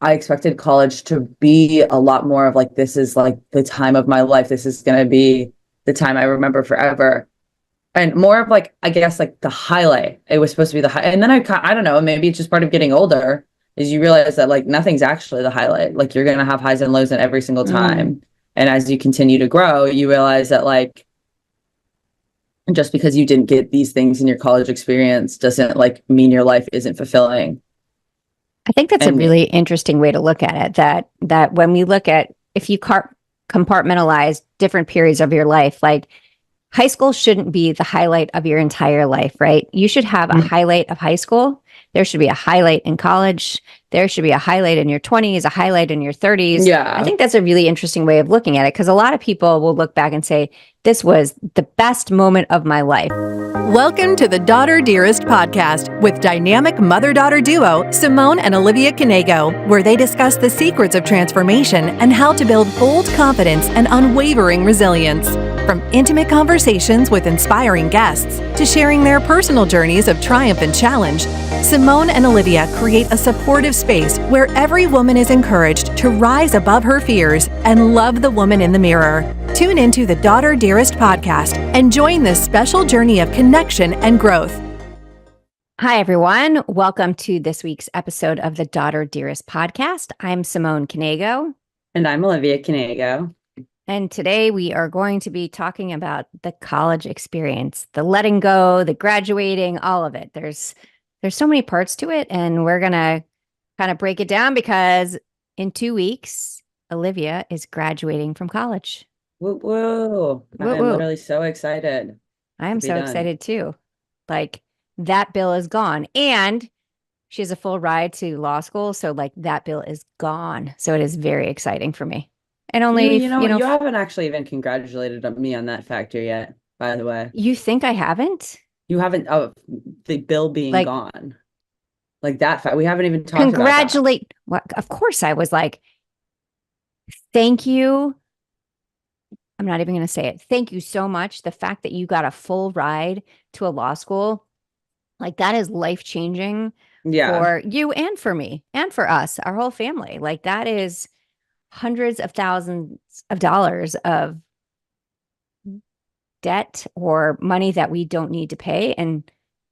I expected college to be a lot more of like, this is like the time of my life. This is going to be the time I remember forever. And more of like, I guess like the highlight. It was supposed to be the high. And then I don't know, maybe it's just part of getting older is you realize that like nothing's actually the highlight. Like you're going to have highs and lows in every single time. And as you continue to grow, you realize that like, just because you didn't get these things in your college experience doesn't like mean your life isn't fulfilling. I think that's a really interesting way to look at it, that when we look at, if you compartmentalize different periods of your life, like high school shouldn't be the highlight of your entire life, right? You should have a highlight of high school. There should be a highlight in college. There should be a highlight in your 20s, a highlight in your 30s. Yeah. I think that's a really interesting way of looking at it, because a lot of people will look back and say, this was the best moment of my life. Welcome to the Daughter Dearest Podcast with dynamic mother-daughter duo Simone and Olivia Knego, where they discuss the secrets of transformation and how to build bold confidence and unwavering resilience. From intimate conversations with inspiring guests to sharing their personal journeys of triumph and challenge, Simone and Olivia create a supportive space where every woman is encouraged to rise above her fears and love the woman in the mirror. Tune into the Daughter Dearest Podcast and join this special journey of connection and growth. Hi, everyone. Welcome to this week's episode of the Daughter Dearest Podcast. I'm Simone Knego. And I'm Olivia Knego. And today we are going to be talking about the college experience, the letting go, the graduating, all of it. There's so many parts to it, and we're going to kind of break it down because in 2 weeks, Olivia is graduating from college. Woo woo. I'm literally so excited. I am so excited too. Like, that bill is gone. And she has a full ride to law school. So like that bill is gone. So it is very exciting for me. And only, you haven't actually even congratulated me on that factor yet, by the way. You think I haven't? You haven't, the bill being gone. Like that fact. We haven't even talked about that. Well, of course I was like, thank you. I'm not even going to say it. Thank you so much. The fact that you got a full ride to a law school, like that is life-changing for you and for me and for us, our whole family. Like that is hundreds of thousands of dollars of debt or money that we don't need to pay. And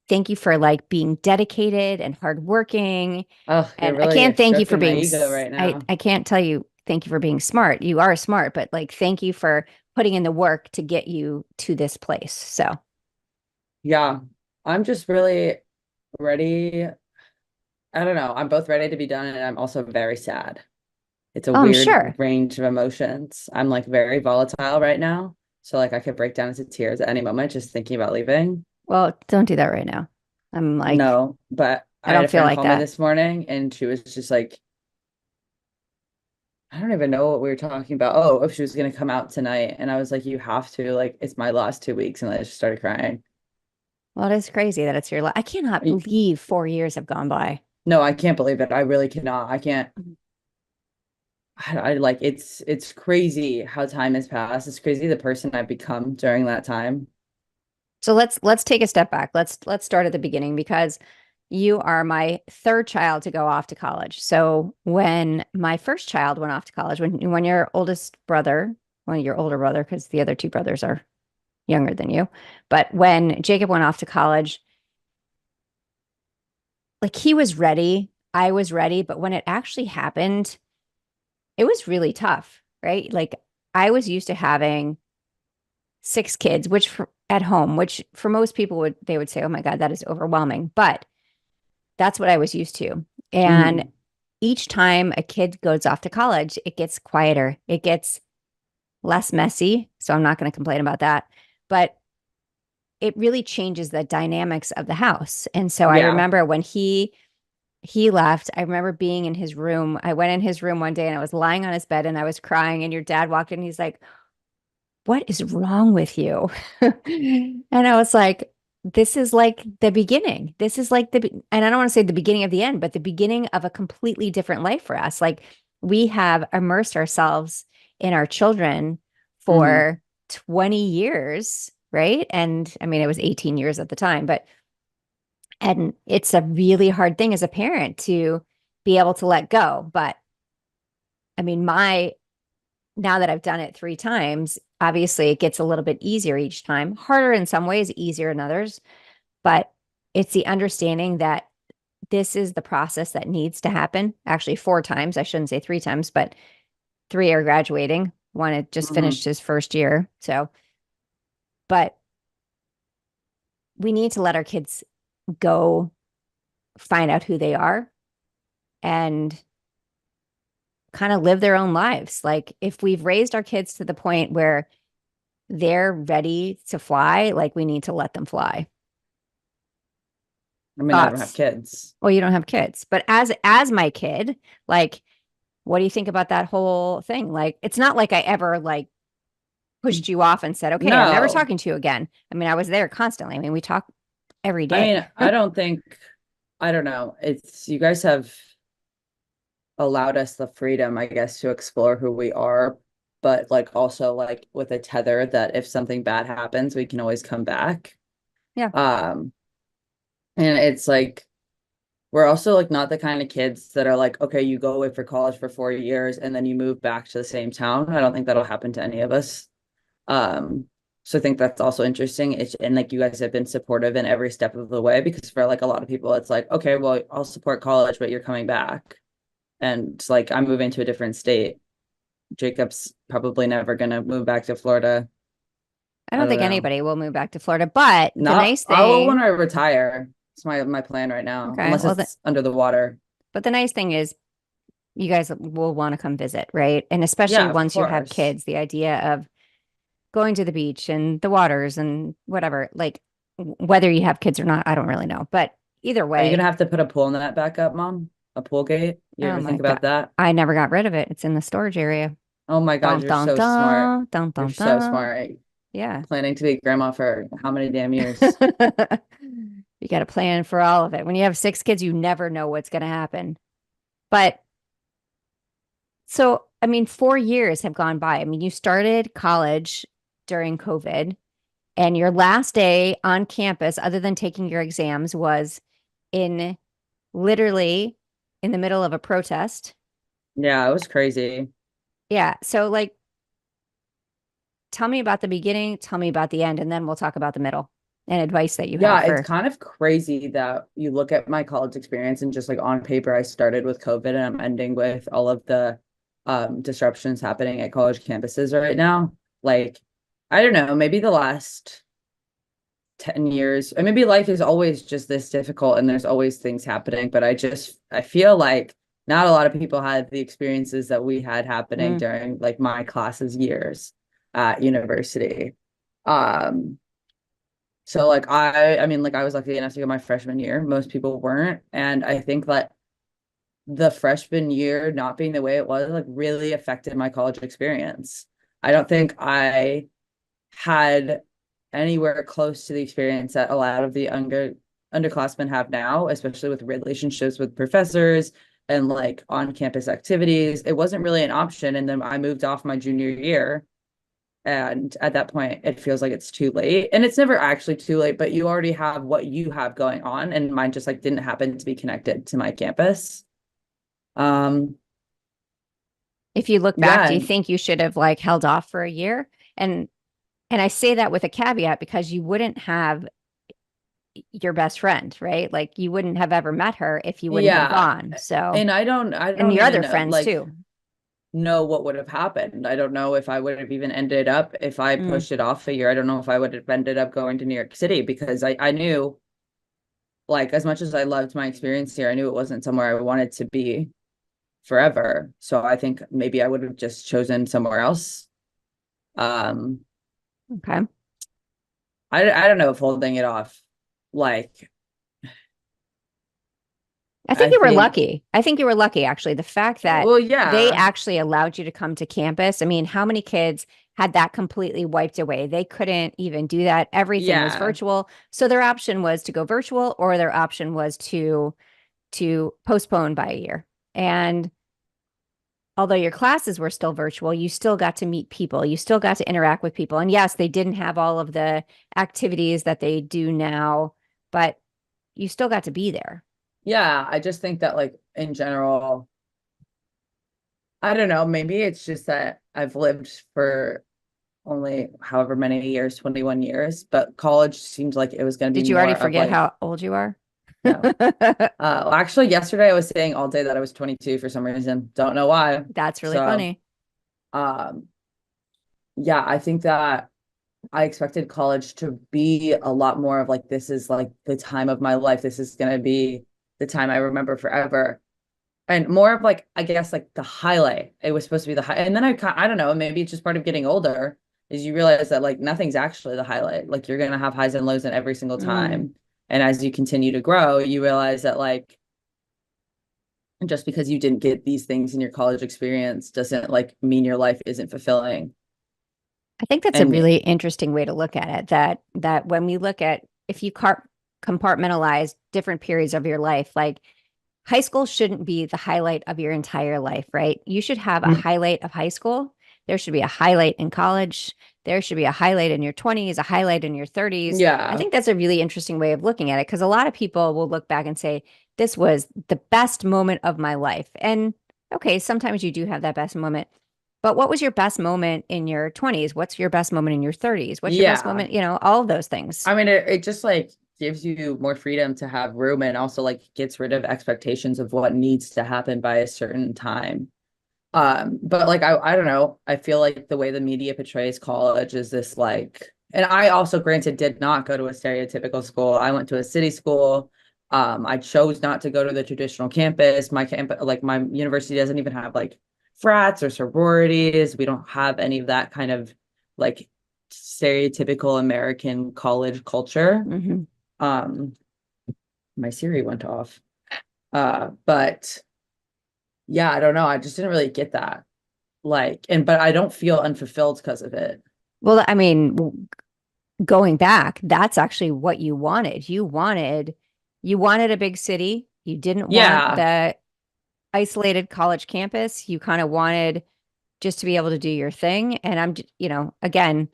thank you for like being dedicated and hardworking. Oh, and really I can't thank you for being ego right now. I can't tell you thank you for being smart. You are smart, but like thank you for putting in the work to get you to this place. So yeah, I'm just really ready. I don't know. I'm both ready to be done, and I'm also very sad. It's a weird range of emotions. I'm like very volatile right now. So like I could break down into tears at any moment just thinking about leaving. Well, don't do that right now. I'm like, no, but I don't feel like that this morning, and she was just like, I don't even know what we were talking about. Oh, if she was going to come out tonight. And I was like, you have to, like, it's my last 2 weeks. And I just started crying. Well, it is crazy that it's your last. I cannot believe 4 years have gone by. No, I can't believe it. I really cannot. I can't. I like, it's crazy how time has passed. It's crazy the person I've become during that time. So let's take a step back. Let's start at the beginning, because you are my third child to go off to college. So when my first child went off to college, when your older brother, because the other two brothers are younger than you, but when Jacob went off to college, like he was ready, I was ready, but when it actually happened, it was really tough, right? Like I was used to having 6 kids, at home, which for most people they would say, oh my God, that is overwhelming. But that's what I was used to. And each time a kid goes off to college, it gets quieter. It gets less messy. So I'm not going to complain about that. But it really changes the dynamics of the house. And so I remember when he left, I remember being in his room. I went in his room one day and I was lying on his bed and I was crying. And your dad walked in and he's like, what is wrong with you? And I was like, this is like the beginning. This is like and I don't want to say the beginning of the end, but the beginning of a completely different life for us. Like we have immersed ourselves in our children for 20 years, right? And I mean, it was 18 years at the time, and it's a really hard thing as a parent to be able to let go. But I mean, now that I've done it 3 times, obviously it gets a little bit easier each time, harder in some ways, easier in others. But it's the understanding that this is the process that needs to happen. Actually, 4 times. I shouldn't say 3 times, but 3 are graduating. One had just finished his first year. So, but we need to let our kids go find out who they are and kind of live their own lives. Like if we've raised our kids to the point where they're ready to fly, like we need to let them fly. I mean, I don't have kids. Well, you don't have kids, but as my kid, like, what do you think about that whole thing? Like, it's not like I ever like pushed you off and said, okay, I'm never talking to you again. I mean, I was there constantly. I mean, we talk every day. I mean, I don't know. It's, you guys have allowed us the freedom, I guess, to explore who we are, but like also like with a tether that if something bad happens, we can always come back. Yeah. And it's like, we're also like not the kind of kids that are like, okay, you go away for college for 4 years and then you move back to the same town. I don't think that'll happen to any of us. So I think that's also interesting. And like you guys have been supportive in every step of the way, because for like a lot of people, it's like, okay, well, I'll support college, but you're coming back. And it's like, I'm moving to a different state. Jacob's probably never going to move back to Florida. I don't think anybody will move back to Florida, but the nice thing, I will when I retire. It's my plan right now, okay, unless it's under the water. But the nice thing is you guys will want to come visit, right? And especially once you have kids, the idea of going to the beach and the waters and whatever, like whether you have kids or not, I don't really know. But either way. Are you going to have to put a pool net back up, Mom? A pool gate? You ever think about that? I never got rid of it. It's in the storage area. Oh my God, you're so smart. You're so smart. Yeah. Planning to be grandma for how many damn years? You got to plan for all of it. When you have 6 kids, you never know what's going to happen. But so, I mean, 4 years have gone by. I mean, you started college during COVID, and your last day on campus, other than taking your exams, was literally in the middle of a protest. Yeah, it was crazy. Yeah. So, like, tell me about the beginning, tell me about the end, and then we'll talk about the middle and advice that you have. Yeah, it's kind of crazy that you look at my college experience and just like on paper, I started with COVID and I'm ending with all of the disruptions happening at college campuses right now. Like, I don't know, maybe the last 10 years, or maybe life is always just this difficult and there's always things happening. But I feel like not a lot of people had the experiences that we had happening during like my classes years at university. So like I mean, like I was lucky enough to go my freshman year. Most people weren't. And I think that the freshman year not being the way it was like really affected my college experience. I don't think I had anywhere close to the experience that a lot of the underclassmen have now, especially with relationships with professors and like on-campus activities. It wasn't really an option. And then I moved off my junior year. And at that point, it feels like it's too late. And it's never actually too late, but you already have what you have going on. And mine just like didn't happen to be connected to my campus. If you look back, do you think you should have like held off for a year? And I say that with a caveat because you wouldn't have your best friend, right? Like you wouldn't have ever met her if you wouldn't have gone. So, and I don't and your other friends like, too. Know what would have happened. I don't know if I would have even ended up, if I pushed it off a year, I don't know if I would have ended up going to New York City, because I knew, like, as much as I loved my experience here, I knew it wasn't somewhere I wanted to be forever. So I think maybe I would have just chosen somewhere else. Okay. I don't know if holding it off, like, I think you were lucky. I think you were lucky, actually. The fact that they actually allowed you to come to campus. I mean, how many kids had that completely wiped away? They couldn't even do that. Everything was virtual. So their option was to go virtual, or their option was to postpone by a year. And although your classes were still virtual, you still got to meet people. You still got to interact with people. And yes, they didn't have all of the activities that they do now, but you still got to be there. Yeah, I just think that like in general, I don't know, maybe it's just that I've lived for only however many years, 21 years, but college seemed like it was going to be Did you already more of forget like, how old you are? no. Actually, yesterday I was saying all day that I was 22 for some reason. Don't know why. That's really So, funny. um, yeah, I think that I expected college to be a lot more of like, this is like the time of my life. This is going to be the time I remember forever. And more of like, I guess like the highlight. It was supposed to be the high. And then I don't know, maybe it's just part of getting older is you realize that like nothing's actually the highlight. Like you're going to have highs and lows in every single Mm. time. And as you continue to grow, you realize that like just because you didn't get these things in your college experience doesn't like mean your life isn't fulfilling. I think that's a And really interesting way to look at it. That when we look at if you compartmentalize different periods of your life, like high school shouldn't be the highlight of your entire life, right? You should have a highlight of high school. There should be a highlight in college. There should be a highlight in your 20s, a highlight in your 30s. I yeah, think that's a really interesting way of looking at it because a lot of people will look back and say, this was the best moment of my life. And okay, sometimes you do have that best moment. But what was your best moment in your 20s? What's your best moment in your 30s? What's your best yeah. moment? All of those things. I mean, it just like gives you more freedom to have room and also like gets rid of expectations of what needs to happen by a certain time. But like I don't know, I feel like the way the media portrays college is this like, and I also granted did not go to a stereotypical school. I went to a city school. I chose not to go to the traditional campus. My campus, like my university doesn't even have like frats or sororities. We don't have any of that kind of like stereotypical American college culture. Hmm. Um, my Siri went off. But yeah, I don't know. I just didn't really get that. Like, but I don't feel unfulfilled because of it. Well, I mean, going back, that's actually what you wanted. You wanted a big city. You didn't want Yeah. the isolated college campus. You kind of wanted just to be able to do your thing. And again,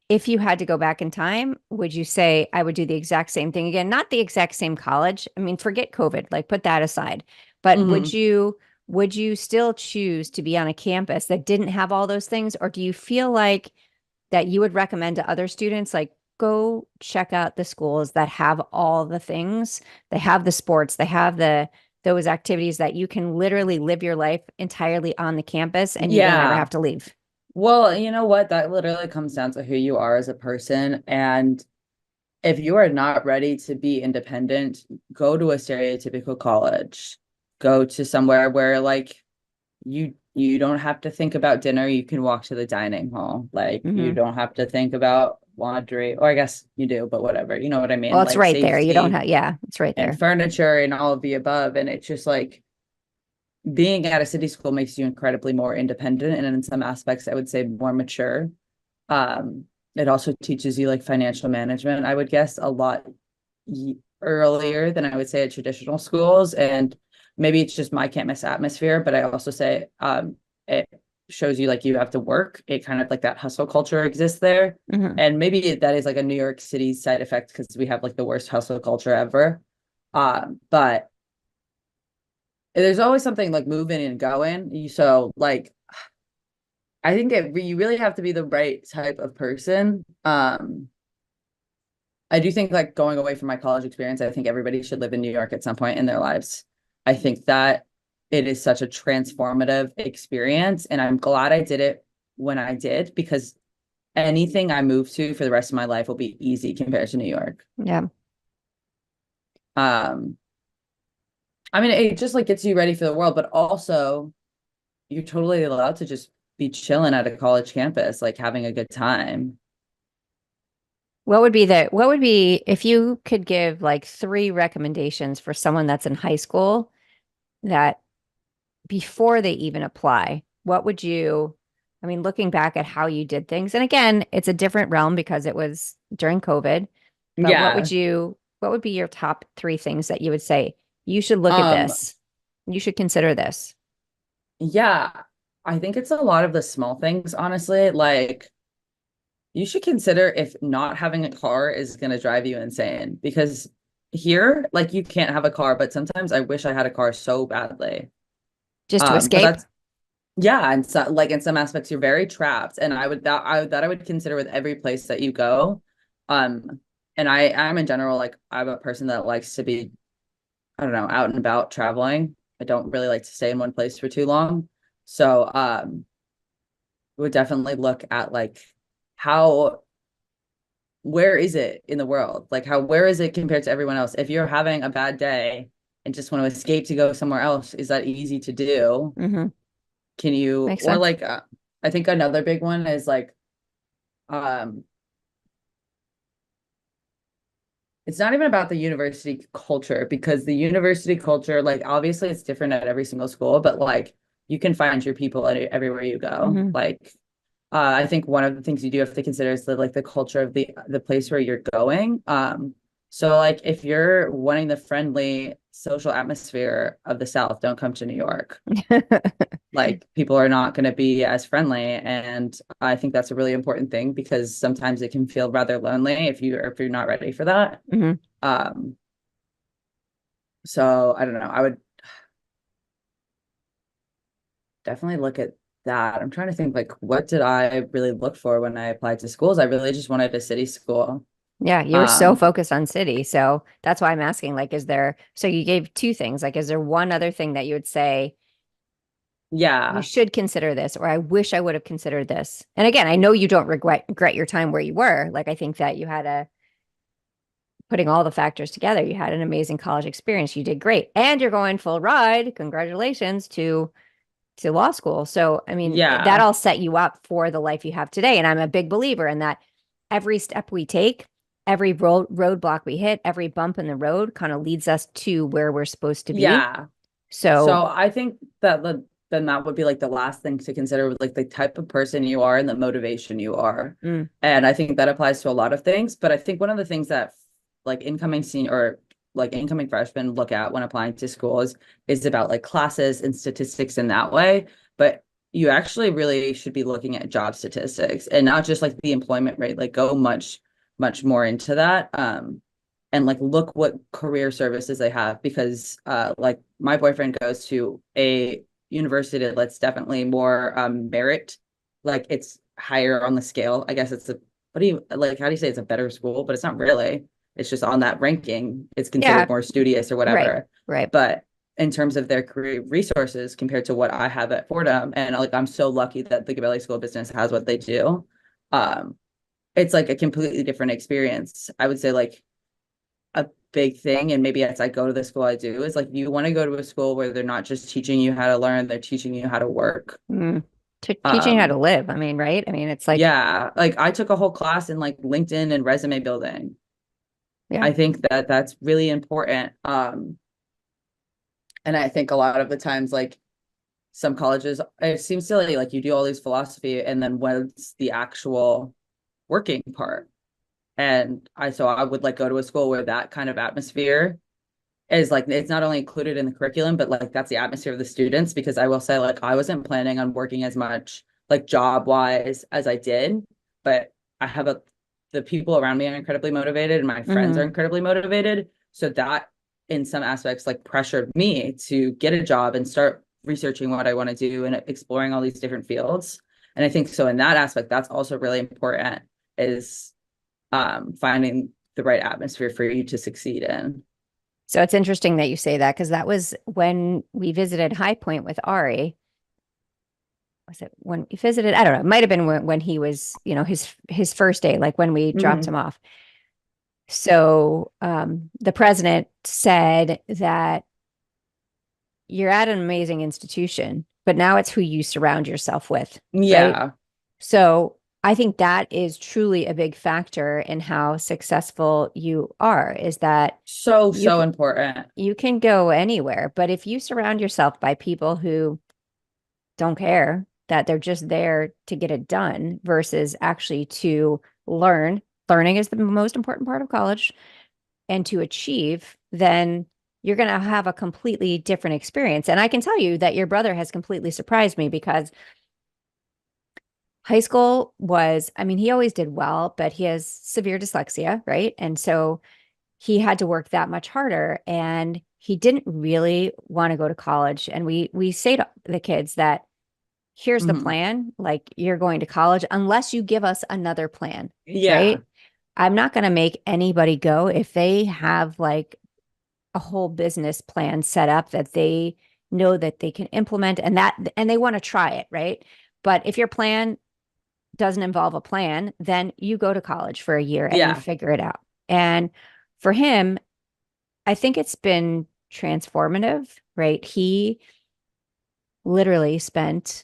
if you had to go back in time, would you say I would do the exact same thing again? Not the exact same college. I mean, forget COVID, like put that aside. But Hmm. would you still choose to be on a campus that didn't have all those things? Or do you feel like that you would recommend to other students, like go check out the schools that have all the things. They have the sports, they have those activities that you can literally live your life entirely on the campus and you don't ever Yeah. have to leave. Well, you know what? That literally comes down to who you are as a person. And if you are not ready to be independent, go to a stereotypical college. Go to somewhere where like you don't have to think about dinner. You can walk to the dining hall. Like you Hmm. don't have to think about laundry, or I guess you do, but whatever. You know what I Well, mean? it's Like right there. You don't safety have, yeah, it's right and there. furniture and all of the above. And it's just like being at a city school makes you incredibly more independent and in some aspects, I would say more mature. It also teaches you like financial management, I would guess, a lot earlier than I would say at traditional schools. And maybe it's just my campus atmosphere, but I also say it shows you like you have to work. It kind of like that hustle culture exists there. Hmm. And maybe that is like a New York City side effect because we have like the worst hustle culture ever. But there's always something like moving and going. So like I think you really have to be the right type of person. I do think like going away from my college experience, I think everybody should live in New York at some point in their lives. I think that it is such a transformative experience, and I'm glad I did it when I did because anything I move to for the rest of my life will be easy compared to New York. Yeah. Um, I mean, it just like gets you ready for the world, but also you're totally allowed to just be chilling at a college campus, like having a good time. What would be if you could give like three recommendations for someone that's in high school that before they even apply, what would you, I mean, looking back at how you did things, and again, it's a different realm because it was during COVID, but Yeah. what would be your top three things that you would say, you should look at Um, this, you should consider this? yeah, I think it's a lot of the small things, honestly. Like you should consider if not having a car is going to drive you insane because here, like you can't have a car, but sometimes I wish I had a car so badly. Just to But escape. that's yeah, and so like in some aspects you're very trapped. And I would consider with every place that you go. Um, and I'm in general like I'm a person that likes to be, I don't know, out and about traveling. I don't really like to stay in one place for too long. So would definitely look at like how where is it in the world? Like where is it compared to everyone else? If you're having a bad day and just want to escape to go somewhere else, is that easy to do? Mm-hmm. Can you, Makes or sense. like, I think another big one is like, um, it's not even about the university culture because the university culture, like, obviously it's different at every single school, but like, you can find your people everywhere you go. Mm-hmm. Like, I think one of the things you do have to consider is the culture of the place where you're going. So like if you're wanting the friendly social atmosphere of the South, don't come to New York. Like people are not going to be as friendly, and I think that's a really important thing because sometimes it can feel rather lonely if you're not ready for that. Mm-hmm. Um, so I don't know. I would definitely look at that. I'm trying to think like what did I really look for when I applied to schools? I really just wanted a city school. Yeah, you were so Um, focused on city. So that's why I'm asking, like, so you gave two things. Like, is there one other thing that you would say you yeah. should consider this, or I wish I would have considered this? And again, I know you don't regret your time where you were. Like, I think that you had putting all the factors together, you had an amazing college experience. You did great. And you're going full ride. Congratulations to law school. So, I mean, that Yeah. all set you up for the life you have today. And I'm a big believer in that every step we take, every roadblock we hit, every bump in the road kind of leads us to where we're supposed to be. Yeah. So, So I think that then that would be like the last thing to consider with like the type of person you are and the motivation you are. mm, And I think that applies to a lot of things. But I think one of the things that like incoming senior or like incoming freshmen look at when applying to schools is about like classes and statistics in that way. But you actually really should be looking at job statistics and not just like the employment rate, like go much more into that. And like look what career services they have because like my boyfriend goes to a university that's definitely more merit, like it's higher on the scale. I guess it's a what do you like how do you say it's a better school, but it's not really. It's just on that ranking, it's yeah, considered more studious or right, whatever. right. But in terms of their career resources compared to what I have at Fordham, and like I'm so lucky that the Gabelli School of Business has what they do. Um, it's like a completely different experience. I would say like a big thing, and maybe as I go to the school I do, is like you want to go to a school where they're not just teaching you how to learn, they're teaching you how to work. Mm. Teaching how to Um, live. I mean, right? I mean, it's like, yeah, like I took a whole class in like LinkedIn and resume building. yeah, I think that that's really important. And I think a lot of the times, like some colleges, it seems silly, like you do all these philosophy, and then what's the actual working part? And so I would like go to a school where that kind of atmosphere is like it's not only included in the curriculum, but like that's the atmosphere of the students. Because I will say, like, I wasn't planning on working as much like job wise as I did, but I have the people around me are incredibly motivated and my friends mm-hmm. are incredibly motivated. So that in some aspects like pressured me to get a job and start researching what I want to do and exploring all these different fields. And I think so in that aspect, that's also really important is finding the right atmosphere for you to succeed in. So it's interesting that you say that because that was when we visited High Point with Ari. Was it when we visited? I don't know. It might have been when he was, his first day, like when we dropped Mm-hmm. him off. So the president said that you're at an amazing institution, but now it's who you surround yourself with, right? Yeah. So I think that is truly a big factor in how successful you are, is that So, you so can, important. you can go anywhere, but if you surround yourself by people who don't care, that they're just there to get it done versus actually to learning is the most important part of college, and to achieve, then you're going to have a completely different experience. And I can tell you that your brother has completely surprised me because high school was, I mean, he always did well, but he has severe dyslexia, right? And so he had to work that much harder, and he didn't really want to go to college. And we say to the kids that here's the plan, like you're going to college unless you give us another plan. Yeah. Right. I'm not going to make anybody go if they have like a whole business plan set up that they know that they can implement and they want to try it. Right. But if your plan doesn't involve a plan, then you go to college for a year and you figure it out. And for him, I think it's been transformative, right? He literally spent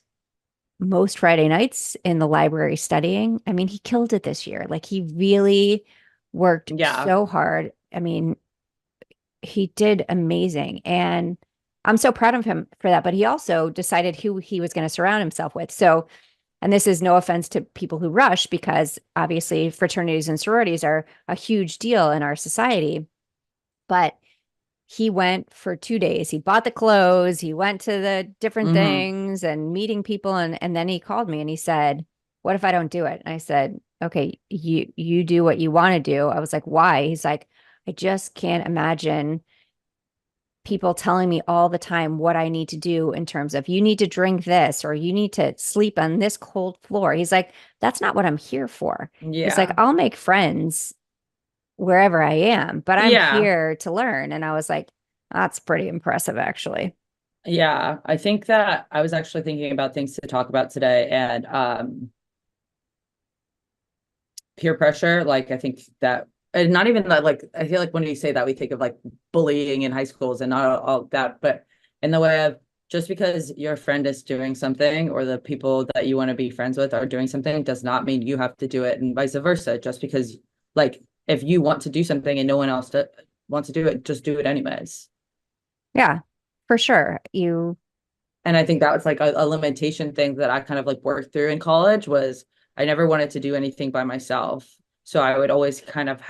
most Friday nights in the library studying. I mean, he killed it this year. Like he really worked so hard. I mean, he did amazing. And I'm so proud of him for that. But he also decided who he was going to surround himself with. So, and this is no offense to people who rush, because obviously fraternities and sororities are a huge deal in our society. But he went for 2 days. He bought the clothes. He went to the different things and meeting people. And then he called me and he said, what if I don't do it? And I said, okay, you do what you want to do. I was like, why? He's like, I just can't imagine people telling me all the time what I need to do in terms of you need to drink this or you need to sleep on this cold floor. He's like, that's not what I'm here for. He's like, I'll make friends wherever I am, but I'm here to learn. And I was like, that's pretty impressive, actually. Yeah. I think that I was actually thinking about things to talk about today, and peer pressure. Like, I think that, and not even that, like, I feel like when we say that, we think of like bullying in high schools and not all that, but in the way of just because your friend is doing something or the people that you want to be friends with are doing something does not mean you have to do it, and vice versa. Just because, like, if you want to do something and no one else wants to do it, just do it anyways. Yeah, for sure. And I think that was like a limitation thing that I kind of like worked through in college, was I never wanted to do anything by myself. So I would always kind of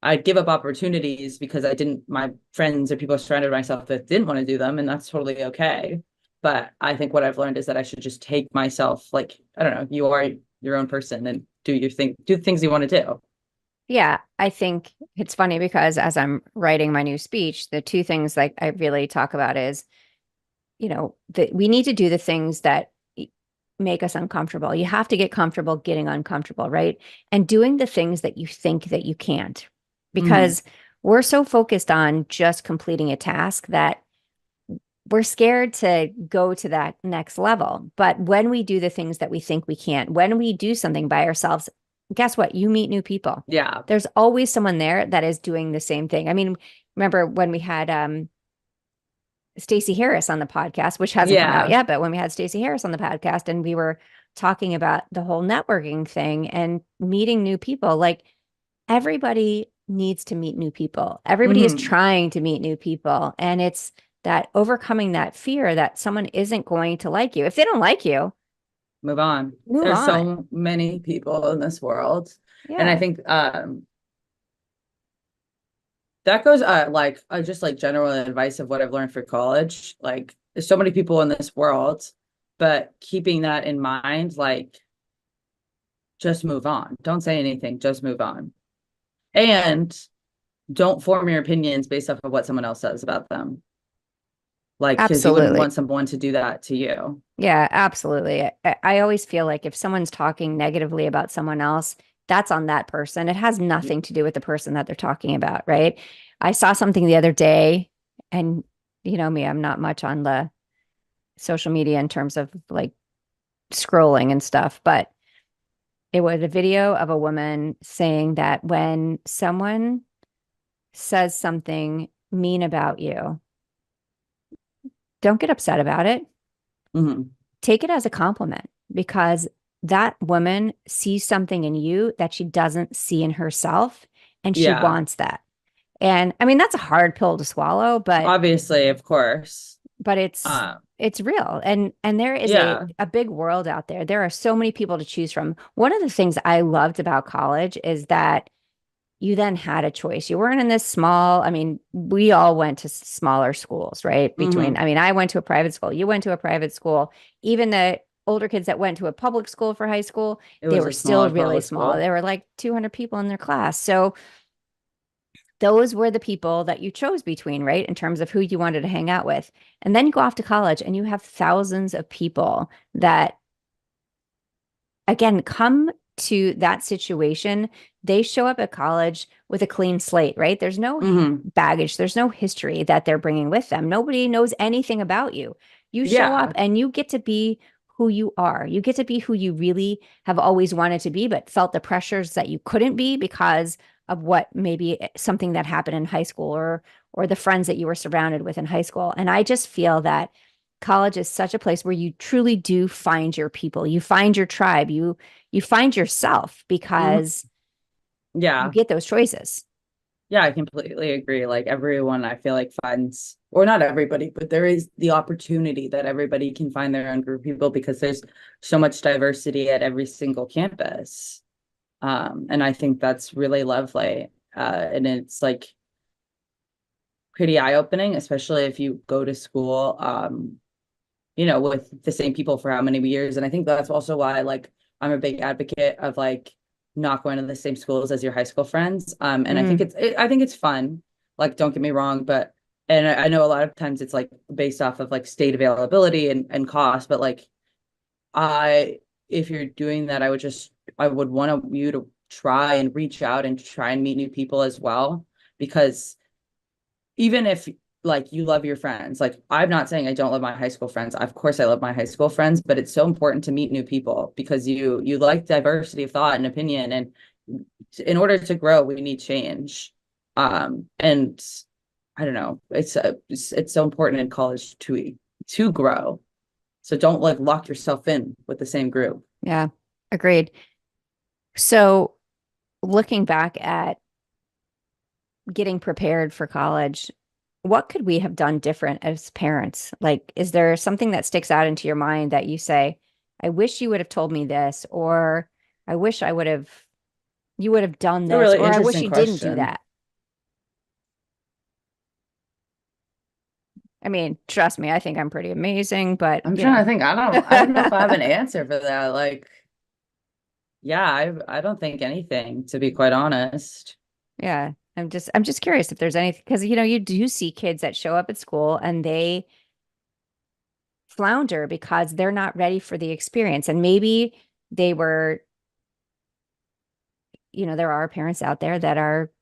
I'd give up opportunities because my friends or people I surrounded myself with didn't want to do them. And that's totally okay. But I think what I've learned is that I should just take myself, like, I don't know, you are your own person and do the things you want to do. Yeah, I think it's funny because as I'm writing my new speech, the two things like I really talk about is, that we need to do the things that make us uncomfortable. You have to get comfortable getting uncomfortable, right? And doing the things that you think that you can't, because we're so focused on just completing a task that we're scared to go to that next level. But when we do the things that we think we can't, when we do something by ourselves, guess what? You meet new people. Yeah. There's always someone there that is doing the same thing. I mean, remember when we had Stacey Harris on the podcast, which hasn't come out yet, but when we had Stacey Harris on the podcast and we were talking about the whole networking thing and meeting new people, like everybody needs to meet new people. Everybody is trying to meet new people. And it's that overcoming that fear that someone isn't going to like you. If they don't like you, move on. There's so many people in this world. Yeah. And I think that goes like just like general advice of what I've learned for college. Like, there's so many people in this world, but keeping that in mind, like, just move on. Don't say anything, just move on. And don't form your opinions based off of what someone else says about them. Like, because you wouldn't want someone to do that to you. Yeah, absolutely. I always feel like if someone's talking negatively about someone else, that's on that person. It has nothing to do with the person that they're talking about, right? I saw something the other day, and you know me, I'm not much on the social media in terms of like scrolling and stuff, but it was a video of a woman saying that when someone says something mean about you, don't get upset about it. Take it as a compliment, because that woman sees something in you that she doesn't see in herself, and she wants that. And I mean, that's a hard pill to swallow, but obviously, of course, but it's real. And there is a big world out there. There are so many people to choose from. One of the things I loved about college is that you then had a choice. You weren't in this small, I mean, we all went to smaller schools, right? I mean, I went to a private school, you went to a private school. Even the older kids that went to a public school for high school, they were still really small. There were like 200 people in their class. So those were the people that you chose between, right? In terms of who you wanted to hang out with. And then you go off to college and you have thousands of people that, again, come to that situation. They show up at college with a clean slate, right? There's no baggage, there's no history that they're bringing with them. Nobody knows anything about you. You show up and you get to be who you are. You get to be who you really have always wanted to be, but felt the pressures that you couldn't be because of what maybe something that happened in high school or the friends that you were surrounded with in high school. And I just feel that college is such a place where you truly do find your people. You find your tribe. You find yourself because you get those choices. Yeah, I completely agree. Like everyone, I feel like finds, or not everybody, but there is the opportunity that everybody can find their own group of people because there's so much diversity at every single campus. And I think that's really lovely. And it's like pretty eye-opening, especially if you go to school, with the same people for how many years. And I think that's also why, like, I'm a big advocate of like not going to the same schools as your high school friends. And I think it's fun. Like, don't get me wrong, but I know a lot of times it's like based off of like state availability and cost, but like if you're doing that, I would want you to try and reach out and try and meet new people as well, because even if like you love your friends, like I'm not saying I don't love my high school friends. Of course I love my high school friends, but it's so important to meet new people because you like diversity of thought and opinion. And in order to grow, we need change. And I don't know, it's so important in college to grow. So don't like lock yourself in with the same group. Yeah, agreed. So looking back at getting prepared for college, what could we have done different as parents? Like, is there something that sticks out into your mind that you say, I wish you would have told me this, or I wish you would have done this, really or I wish you didn't do question. that? I mean, trust me, I think I'm pretty amazing, but I'm trying to think. I don't know if I have an answer for that. Like, yeah, I don't think anything, to be quite honest. Yeah. I'm just curious if there's anything, because you do see kids that show up at school and they flounder because they're not ready for the experience. And maybe they were, there are parents out there that are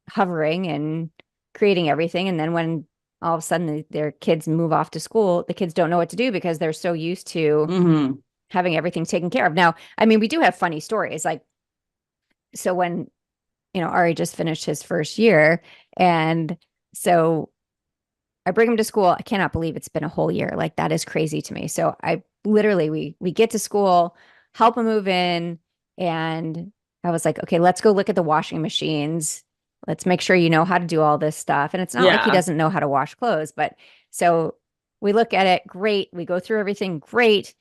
hovering and creating everything. And then when all of a sudden their kids move off to school, the kids don't know what to do because they're so used to having everything taken care of. Now, I mean, we do have funny stories. Like, so when Ari just finished his first year. And so I bring him to school. I cannot believe it's been a whole year. Like, that is crazy to me. So I literally, we get to school, help him move in. And I was like, okay, let's go look at the washing machines. Let's make sure you know how to do all this stuff. And it's not like he doesn't know how to wash clothes, but so we look at it. Great. We go through everything. Great.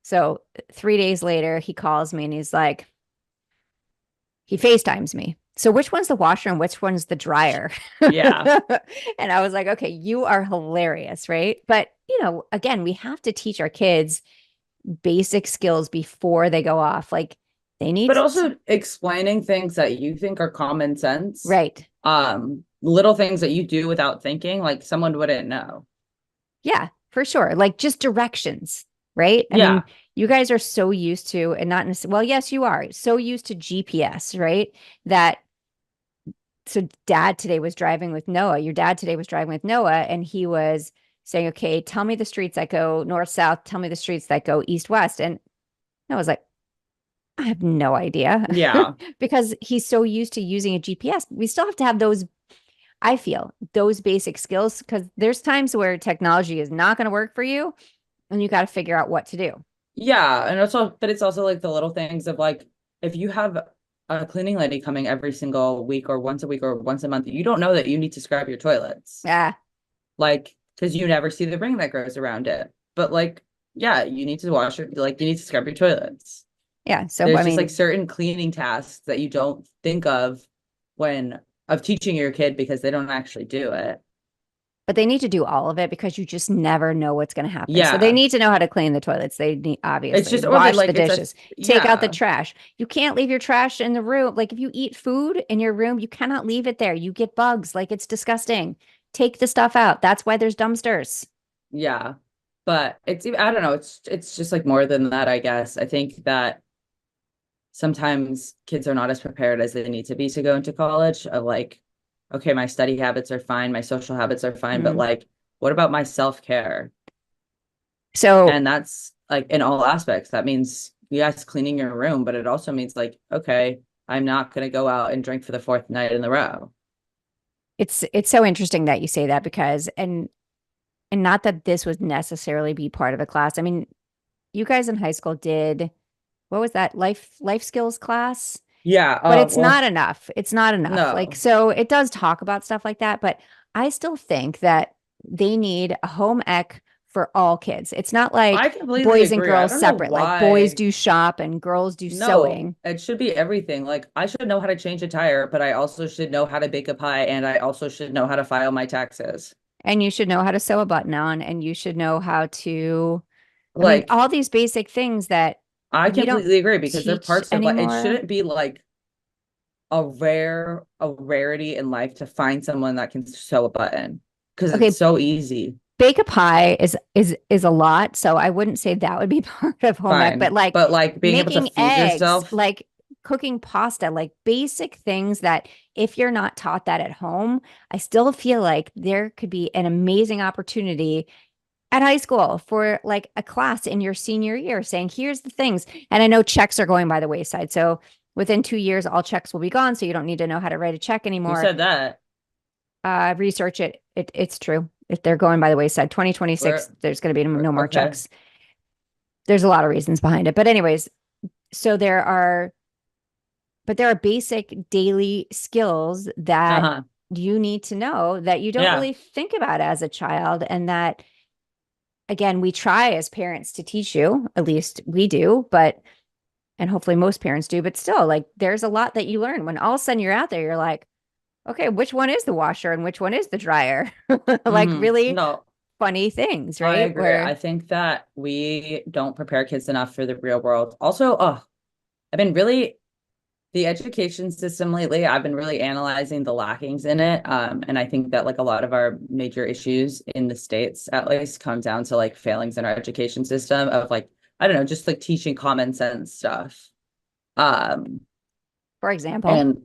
So 3 days later, he calls me and he's like, he FaceTimes me. So which one's the washer and which one's the dryer? Yeah. And I was like, okay, you are hilarious, right? But, again, we have to teach our kids basic skills before they go off. Like, they need But also explaining things that you think are common sense. Right. Little things that you do without thinking, like someone wouldn't know. Yeah, for sure. Like just directions, right? I mean, you guys are so used to, and not necessarily, well, yes, you are so used to GPS, right? So dad today was driving with Noah. Your dad today was driving with Noah, and he was saying, okay, tell me the streets that go north, south. Tell me the streets that go east, west. And I was like, I have no idea. Yeah. Because he's so used to using a GPS. We still have to have those, I feel, those basic skills, because there's times where technology is not going to work for you and you got to figure out what to do. Yeah. And it's also like the little things of like, if you have a cleaning lady coming every single week or once a week or once a month, you don't know that you need to scrub your toilets. Yeah. Like, because you never see the ring that goes around it. But like, yeah, you need to wash it. Like, you need to scrub your toilets. Yeah. So there's just like certain cleaning tasks that you don't think of teaching your kid because they don't actually do it. But they need to do all of it because you just never know what's going to happen. So they Yeah. need to know how to clean the toilets. They need, It's obviously, just, or wash like, the dishes, take out the yeah. trash. You can't leave your trash in the room. Like if you eat food in your room, you cannot leave it there. You get bugs. Like it's disgusting. Take the stuff out. That's why there's dumpsters. Yeah. But it's, I don't know. It's just like more than that, I guess. I think that sometimes kids are not as prepared as they need to be to go into college of like, okay, my study habits are fine, my social habits are fine, but Mm. like, what about my self-care? So And that's like in all aspects. That means, yes, cleaning your room, but it also means like, okay, I'm not going to go out and drink for the fourth night in a row. it's so interesting that you say that because and not that this would necessarily be part of a class. I mean, you guys in high school did what was that life skills class? Yeah. But it's Well, not enough. It's not enough. Like, no, so it does talk about stuff like that, but I still think that they need a home ec for all kids. It's not I like completely boys and agree. I girls don't know separate, like boys why. do shop and girls do No, sewing, it should be everything. Like I should know how to change a tire, but I also should know how to bake a pie and I also should know how to file my taxes. and you should know how to sew a button on, and you should know how to, I mean, Like all these basic things that I we don't completely agree because they're teach parts of like it anymore. shouldn't be like a rarity in life to find someone that can sew a button because it's Okay, so easy. bake a pie is a lot, so I wouldn't say that would be part of home ec, but Fine. like But like being able to making feed eggs, yourself, like cooking pasta, like basic things that if you're not taught that at home, I still feel like there could be an amazing opportunity at high school for like a class in your senior year saying, here's the things. And I know checks are going by the wayside. So within 2 years, all checks will be gone. So you don't need to know how to write a check who anymore. said that? Research it. It's true. If they're going by the wayside, 2026, Where, there's going to be no more okay. checks. There's a lot of reasons behind it. But anyways, so there are basic daily skills that Uh-huh. you need to know that you don't Yeah. really think about as a child. And that, again, we try as parents to teach you, at least we do, and hopefully most parents do, but still, like, there's a lot that you learn when all of a sudden you're out there, you're like, okay, which one is the washer and which one is the dryer? Like, really No, funny things, I right? agree. Where, I think that we don't prepare kids enough for the real world. Also, I've been really the education system lately, I've been really analyzing the lackings in it. And I think that like a lot of our major issues in the States, at least, come down to like failings in our education system of like, I don't know, just like teaching common sense stuff. Um, for example, and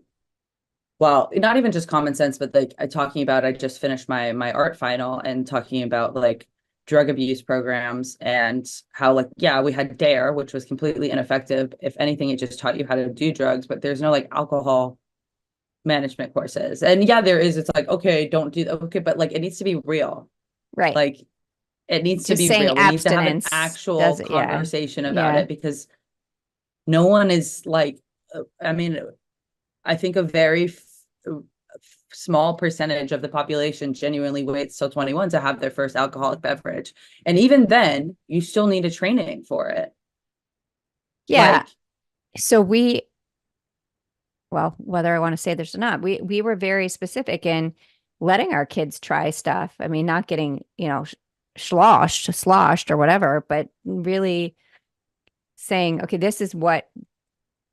well, not even just common sense, but like talking about, I just finished my art final and talking about like drug abuse programs and how like, yeah, we had DARE, which was completely ineffective. If anything, it just taught you how to do drugs, but there's no like alcohol management courses. And yeah, there is, it's like, okay, don't do that. Okay, but like it needs to be real. right. Like it needs to Just be saying real. We need to have an abstinence actual does it. Yeah. conversation about Yeah. it because no one is like, I mean, I think a very small percentage of the population genuinely waits till 21 to have their first alcoholic beverage. And even then, you still need a training for it. Yeah. Like, So well, whether I want to say this or not, we were very specific in letting our kids try stuff. I mean, not getting, sloshed or whatever, but really saying, okay, this is what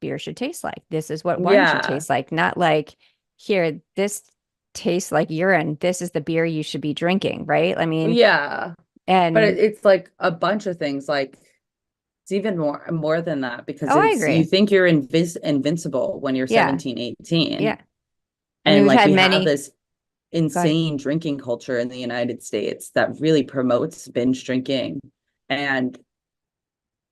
beer should taste like. This is what wine should yeah, taste like. Not like, here, this tastes like urine. This is the beer you should be drinking, right? I mean, yeah. But and it's like a bunch of things. Like it's even more than that because oh, I it's you agree. think you're invincible when you're Yeah. 17, 18. Yeah. I mean, And we've like had we have many, this go ahead. insane drinking culture in the United States that really promotes binge drinking. And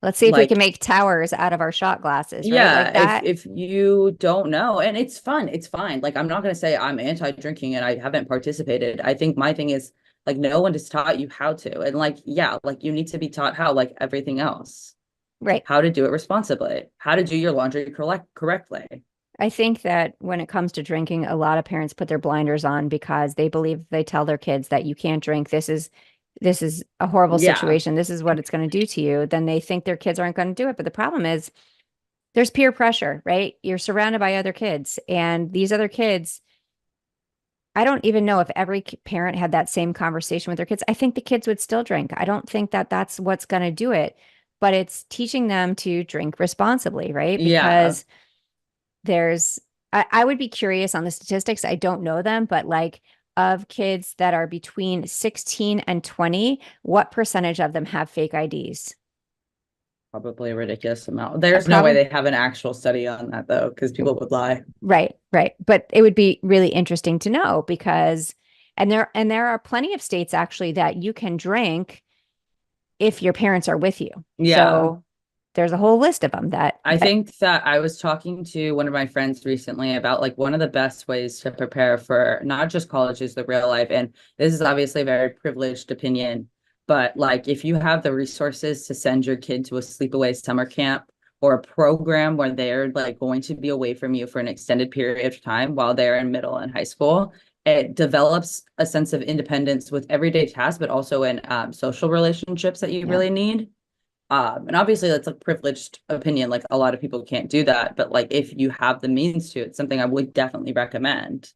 Let's see if we can like, make towers out of our shot glasses, right? yeah, Like that. if you don't know, and it's fun, it's fine. Like I'm not gonna say I'm anti-drinking and I haven't participated. I think my thing is like no one has taught you how to. And like, yeah, like you need to be taught how, like everything else, Right. how to do it responsibly, how to do your laundry correctly. I think that when it comes to drinking, a lot of parents put their blinders on because they believe they tell their kids that you can't drink. This is a horrible Yeah. situation. This is what it's going to do to you. Then they think their kids aren't going to do it. But the problem is there's peer pressure, right? You're surrounded by other kids, and these other kids, I don't even know if every parent had that same conversation with their kids. I think the kids would still drink. I don't think that that's what's going to do it, but it's teaching them to drink responsibly, right? Yeah. Because I would be curious on the statistics. I don't know them, but like of kids that are between 16 and 20, what percentage of them have fake IDs? Probably a ridiculous amount. There's no way Probably. they have an actual study on that though, because people would lie. Right, right. But it would be really interesting to know because, and there are plenty of states actually that you can drink if your parents are with you. Yeah. So there's a whole list of them I think that I was talking to one of my friends recently about like one of the best ways to prepare for not just college is the real life. And this is obviously a very privileged opinion, but like if you have the resources to send your kid to a sleepaway summer camp or a program where they're like going to be away from you for an extended period of time while they're in middle and high school, it develops a sense of independence with everyday tasks, but also in social relationships that you Yeah. really need. And obviously that's a privileged opinion. Like a lot of people can't do that, but like if you have the means to, it's something I would definitely recommend.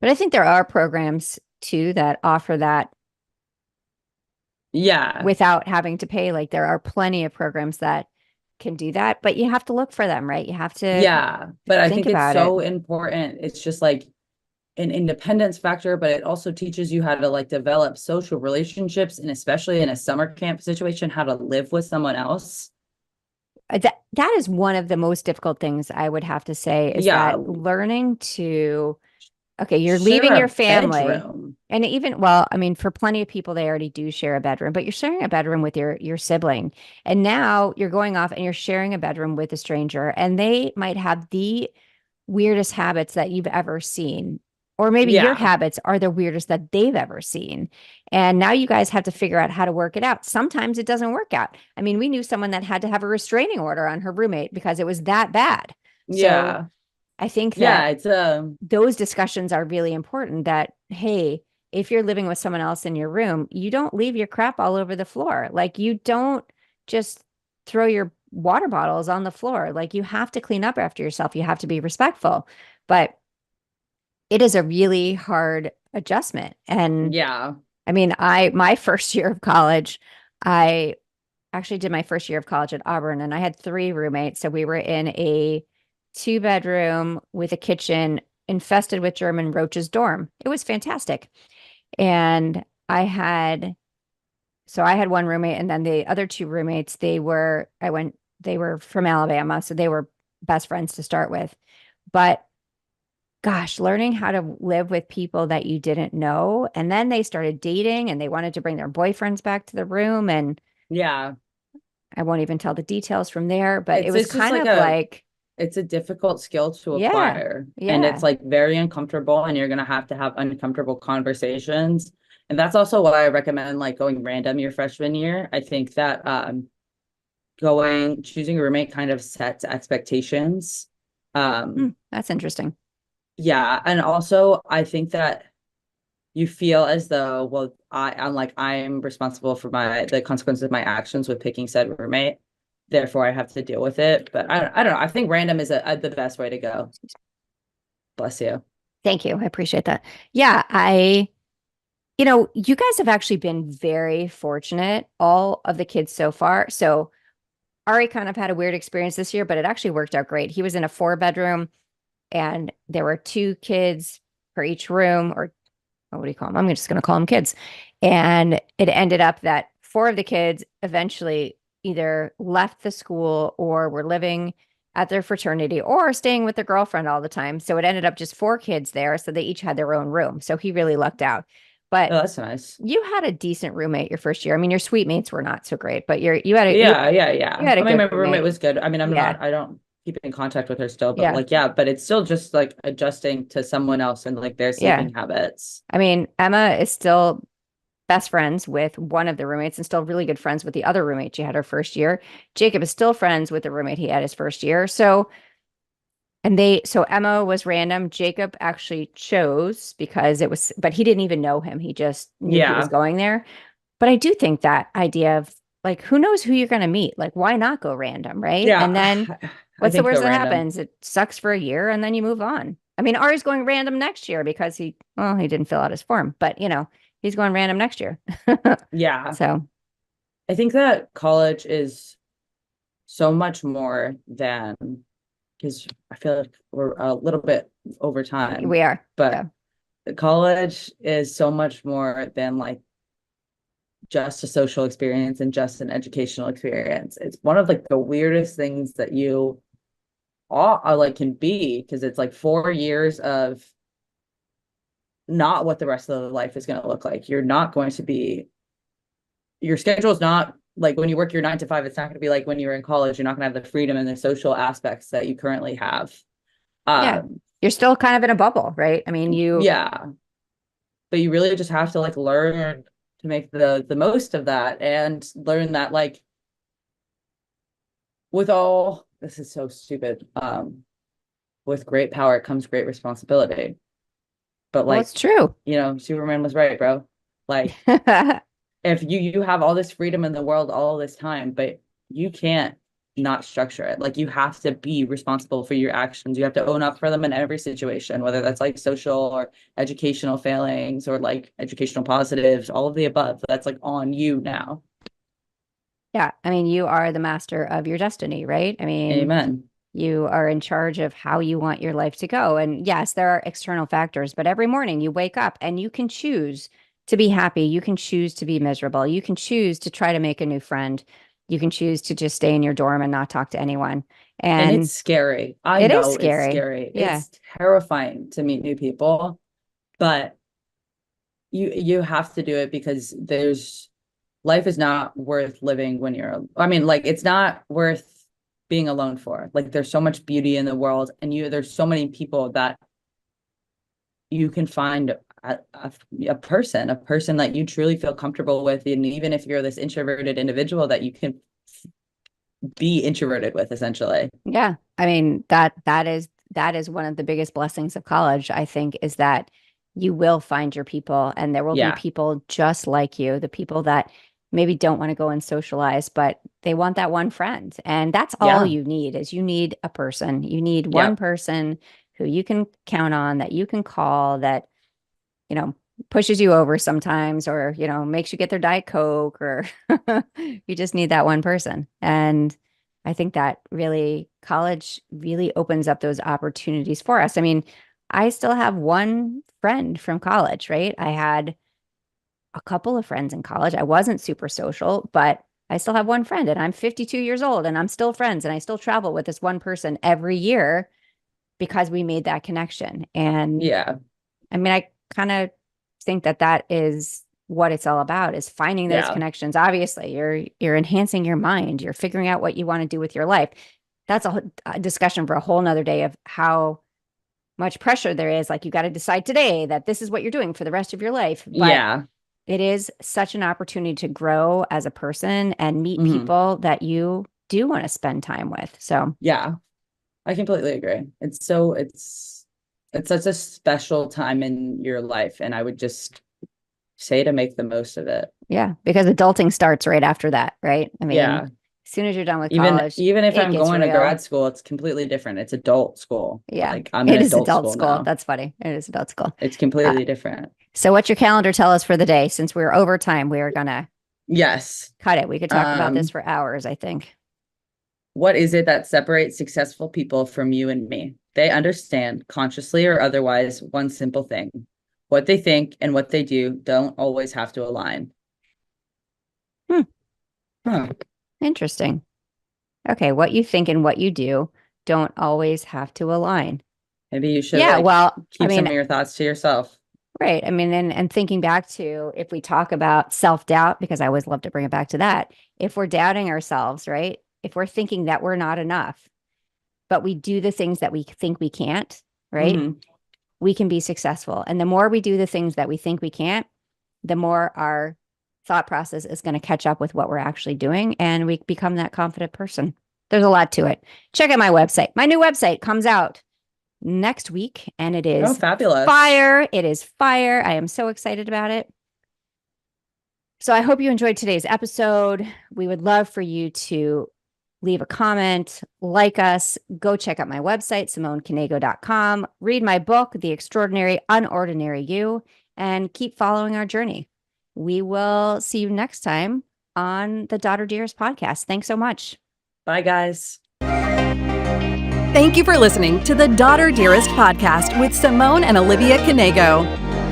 But I think there are programs too that offer that Yeah. without having to pay. Like there are plenty of programs that can do that, but you have to look for them, right? You have to Yeah. But I think think it's about it. so important. It's just like an independence factor, but it also teaches you how to like develop social relationships and especially in a summer camp situation, how to live with someone else. That is one of the most difficult things I would have to say is Yeah. that learning to, okay, you're Share leaving a your family. bedroom. And even, well, I mean, for plenty of people, they already do share a bedroom, but you're sharing a bedroom with your sibling. And now you're going off and you're sharing a bedroom with a stranger, and they might have the weirdest habits that you've ever seen. Or maybe your Yeah. habits are the weirdest that they've ever seen. And now you guys have to figure out how to work it out. Sometimes it doesn't work out. I mean, we knew someone that had to have a restraining order on her roommate because it was that bad. So Yeah. I think Yeah. that It's those discussions are really important that, hey, if you're living with someone else in your room, you don't leave your crap all over the floor. Like you don't just throw your water bottles on the floor. Like you have to clean up after yourself. You have to be respectful. But it is a really hard adjustment. And yeah. I mean, my first year of college, I actually did my first year of college at Auburn and I had 3 roommates. So we were in a 2-bedroom with a kitchen infested with German roaches dorm. It was fantastic. And I had one roommate and then the other 2 roommates, they were from Alabama. So they were best friends to start with. But gosh, learning how to live with people that you didn't know. And then they started dating and they wanted to bring their boyfriends back to the room. And Yeah. I won't even tell the details from there, but it was It's just kind like of like, it's a difficult skill to yeah, acquire. And yeah. it's like very uncomfortable and you're going to have uncomfortable conversations. And that's also why I recommend like going random your freshman year. I think that choosing a roommate kind of sets expectations. That's interesting. Yeah. And also I think that you feel as though, well, I'm responsible for the consequences of my actions with picking said roommate. Therefore, I have to deal with it. But I don't know. I think random is the best way to go. Bless you. Thank you. I appreciate that. Yeah, you guys have actually been very fortunate, all of the kids so far. So Ari kind of had a weird experience this year, but it actually worked out great. He was in a 4-bedroom and there were 2 kids per each room, or what do you call them? I'm just going to call them kids. And it ended up that 4 of the kids eventually either left the school or were living at their fraternity or staying with their girlfriend all the time. So it ended up just 4 kids there. So they each had their own room. So he really lucked out. But Oh, that's nice. you had a decent roommate your first year. I mean, your suite mates were not so great, but you had Yeah. you had a I mean, good my roommate roommate. was good. I mean, Yeah. I don't keep in contact with her still, but Yeah. like, yeah, but it's still just like adjusting to someone else and like their Yeah. sleeping habits. I mean, Emma is still best friends with one of the roommates and still really good friends with the other roommate she had her first year. Jacob is still friends with the roommate he had his first year. So Emma was random. Jacob actually chose because but he didn't even know him. He just knew he was Yeah. going there. But I do think that idea of like, who knows who you're going to meet? Like, why not go random, right? Yeah. And then I what's the think worst go that random. happens? It sucks for a year and then you move on. I mean, Ari's going random next year because he didn't fill out his form, but he's going random next year. Yeah. So I think that college is so much more than, because I feel like we're a little bit over time, we are. but college is so much more than like just a social experience and just an educational experience. It's one of like the weirdest things that you all are like can be, because it's like 4 years of not what the rest of the life is going to look like. You're not going to be, your schedule is not like when you work your 9 to 5, it's not going to be like when you're in college. You're not going to have the freedom and the social aspects that you currently have. Yeah. You're still kind of in a bubble, right? I mean, yeah, but you really just have to like learn to make the most of that, and learn that like with all, this is so stupid, with great power comes great responsibility. But like, it's true. Superman was right, bro. Like, if you have all this freedom in the world all this time, but you can't not structure it. Like, you have to be responsible for your actions. You have to own up for them in every situation, whether that's like social or educational failings or like educational positives, all of the above. That's like on you now. Yeah. I mean, you are the master of your destiny, right? I mean, amen. You are in charge of how you want your life to go. And yes, there are external factors, but every morning you wake up and you can choose to be happy. You can choose to be miserable. You can choose to try to make a new friend. You can choose to just stay in your dorm and not talk to anyone. And it's scary. I know it's scary. Yeah. It's terrifying to meet new people, but you have to do it, because life is not worth living when it's not worth being alone for. Like, there's so much beauty in the world, and there's so many people that you can find a person that you truly feel comfortable with. And even if you're this introverted individual, that you can be introverted with, essentially. Yeah. I mean, that is one of the biggest blessings of college, I think, is that you will find your people, and there will be people just like you, the people that maybe don't want to go and socialize, but they want that one friend. And that's all you need. You need a person. You need one person who you can count on, that you can call, that, pushes you over sometimes, or, makes you get their Diet Coke, or you just need that one person. And I think that really, college really opens up those opportunities for us. I mean, I still have one friend from college, right? I had a couple of friends in college. I wasn't super social, but I still have one friend, and I'm 52 years old, and I'm still friends, and I still travel with this one person every year because we made that connection. And I mean, I kind of think that is what it's all about, is finding those connections. Obviously, you're enhancing your mind. You're figuring out what you want to do with your life. That's a discussion for a whole nother day, of how much pressure there is. Like, you got to decide today that this is what you're doing for the rest of your life. But it is such an opportunity to grow as a person and meet people that you do want to spend time with. So I completely agree. It's such a special time in your life, and I would just say to make the most of it. Yeah, because adulting starts right after that, right? I mean, as soon as you're done with college, even if I'm going to grad school, it's completely different. It's adult school. Yeah, like, I'm in adult school now. That's funny. It is adult school. It's completely different. So what's your calendar tell us for the day? Since we're over time, we are gonna cut it. We could talk about this for hours, I think. What is it that separates successful people from you and me? They understand, consciously or otherwise, one simple thing: what they think and what they do don't always have to align. Interesting. Okay, what you think and what you do don't always have to align. Maybe you should keep some of your thoughts to yourself. Right. I mean, and thinking back to, if we talk about self-doubt, because I always love to bring it back to that, if we're doubting ourselves, right? If we're thinking that we're not enough, but we do the things that we think we can't, right? We can be successful. And the more we do the things that we think we can't, the more our thought process is going to catch up with what we're actually doing, and we become that confident person. There's a lot to it. Check out my website. My new website comes out next week, and it is fabulous. Fire. It is fire. I am so excited about it. So I hope you enjoyed today's episode. We would love for you to leave a comment, like us, go check out my website, SimoneKnego.com, read my book, The Extraordinary Unordinary You, and keep following our journey. We will see you next time on the Daughter Dearest podcast. Thanks so much. Bye, guys. Thank you for listening to the Daughter Dearest podcast with Simone and Olivia Knego.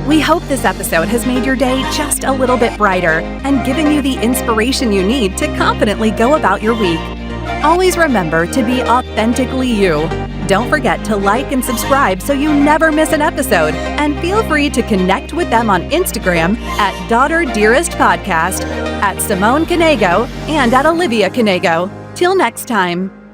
We hope this episode has made your day just a little bit brighter and given you the inspiration you need to confidently go about your week. Always remember to be authentically you. Don't forget to like and subscribe so you never miss an episode. And feel free to connect with them on Instagram at Daughter Dearest Podcast, at Simone Knego, and at Olivia Knego. Till next time.